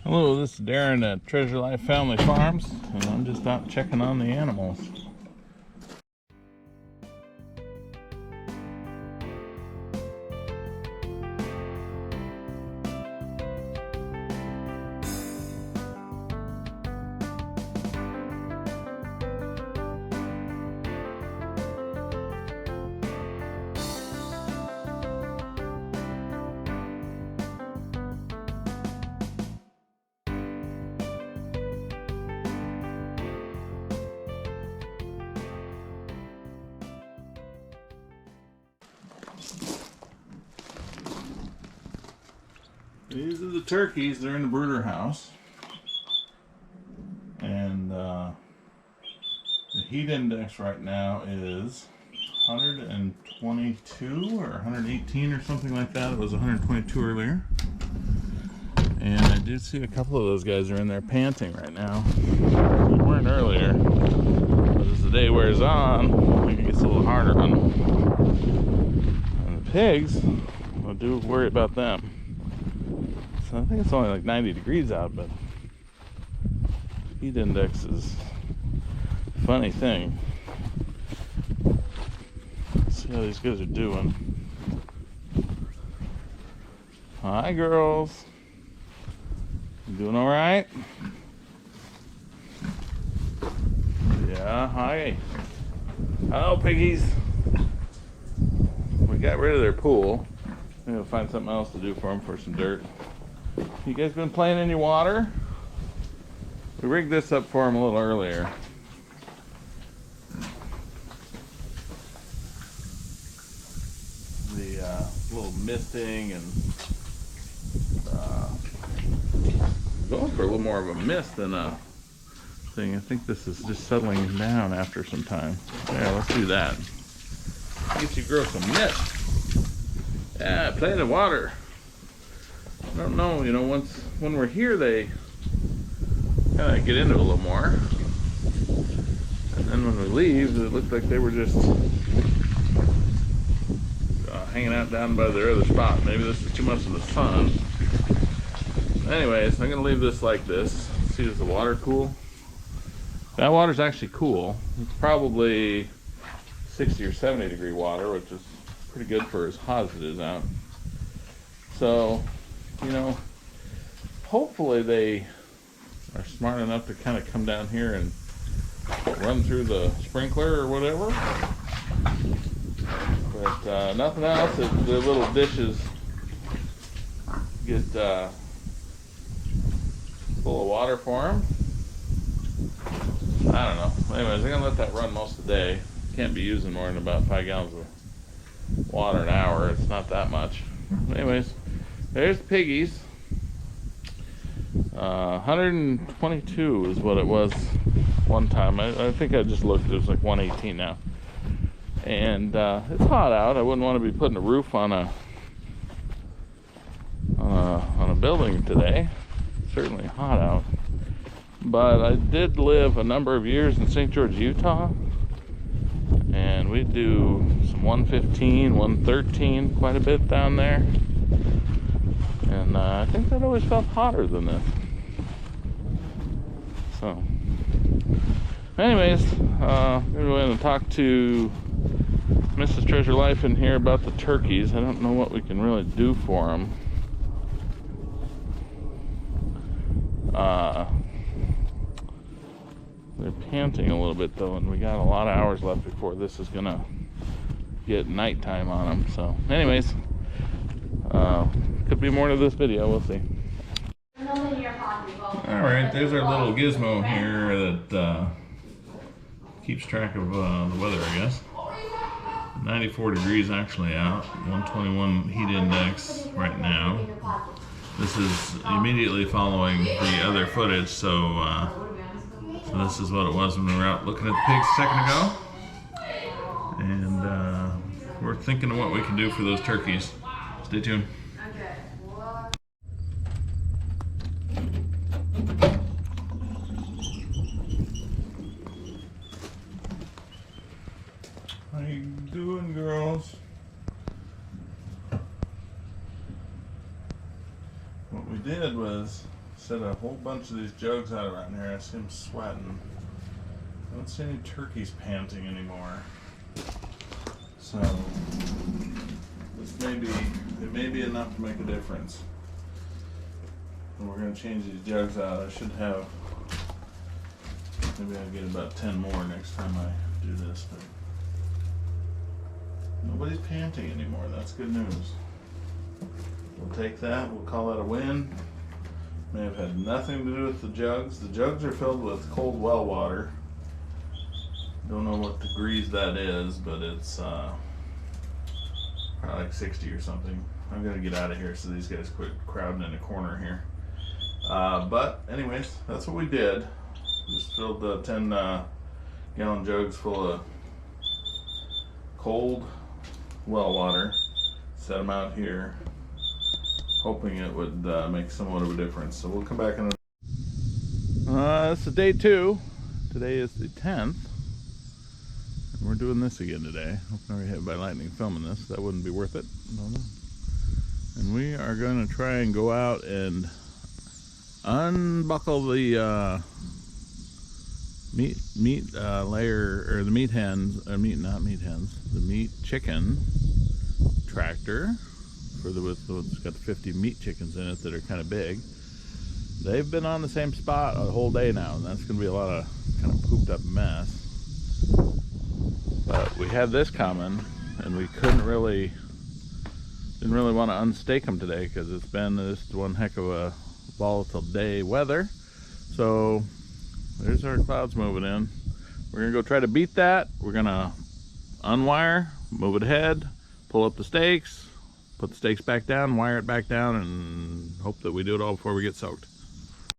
Hello, this is Darren at Treasure Life Family Farms, and I'm just out checking on the animals. These are the turkeys. They're in the brooder house, and the heat index right now is 122 or 118 or something like that. It was 122 earlier, and I did see a couple of those guys are in there panting right now. They weren't earlier, but as the day wears on, it gets a little harder on them. And the pigs, I do worry about them. So I think it's only like 90 degrees out, but heat index is a funny thing. Let's see how these guys are doing. Hi, girls. You doing all right? Yeah, hi. Hello, piggies. We got rid of their pool. Maybe we'll find something else to do for them, for some dirt. You guys been playing in your water? We rigged this up for them a little earlier. The little misting and going for a little more of a mist than a thing. I think this is just settling down after some time. Yeah, let's do that. Get you grow some mist. Yeah, play in the water. I don't know, you know, when we're here, they kind of get into it a little more. And then when we leave, it looked like they were just hanging out down by their other spot. Maybe this is too much of the sun. Anyways, I'm going to leave this like this. See, is the water cool? That water's actually cool. It's probably 60 or 70 degree water, which is pretty good for as hot as it is out. So, you know, hopefully they are smart enough to kind of come down here and run through the sprinkler or whatever. But nothing else. The little dishes get full of water for them. I don't know. Anyways, I'm going to let that run most of the day. Can't be using more than about 5 gallons of water an hour. It's not that much. Anyways, there's the piggies. 122 is what it was one time. I think I just looked. It was like 118 now. And it's hot out. I wouldn't want to be putting a roof on a building today. It's certainly hot out. But I did live a number of years in St. George, Utah. And we do some 115, 113 quite a bit down there. And I think that always felt hotter than this. So, anyways, I'm going to talk to Mrs. Treasure Life in here about the turkeys. I don't know what we can really do for them. They're panting a little bit though, and we got a lot of hours left before this is gonna get nighttime on them. So, anyways, could be more to this video. We'll see. All right, there's our little gizmo here that keeps track of the weather, I guess. 94 degrees actually out, 121 heat index right now. This is immediately following the other footage, so this is what it was when we were out looking at the pigs a second ago. And we're thinking of what we can do for those turkeys. Stay tuned. How you doing, girls? What we did was set a whole bunch of these jugs out around here. I see them sweating. I don't see any turkeys panting anymore. So it may be enough to make a difference. And we're going to change these jugs out. I should have, maybe I'll get about 10 more next time I do this. But nobody's panting anymore. That's good news. We'll take that. We'll call that a win. May have had nothing to do with the jugs. The jugs are filled with cold well water. Don't know what degrees that is, but it's probably like 60 or something. I'm gonna get out of here so these guys quit crowding in a corner here. But anyways, that's what we did. Just filled the 10 gallon jugs full of cold well water. Set them out here, hoping it would make somewhat of a difference. So we'll come back in. This is day 2. Today is the 10th. And we're doing this again today. Hoping I get hit by lightning filming this. That wouldn't be worth it. And we are going to try and go out and unbuckle the meat layer, or the meat hens, the meat chicken tractor for it's got 50 meat chickens in it that are kind of big. They've been on the same spot a whole day now, and that's going to be a lot of kind of pooped up mess. But we had this coming, and we didn't really want to unstake them today because it's been just one heck of a volatile day weather. So there's our clouds moving in. We're gonna go try to beat that. We're gonna unwire, move it ahead, pull up the stakes, put the stakes back down, wire it back down, and hope that we do it all before we get soaked.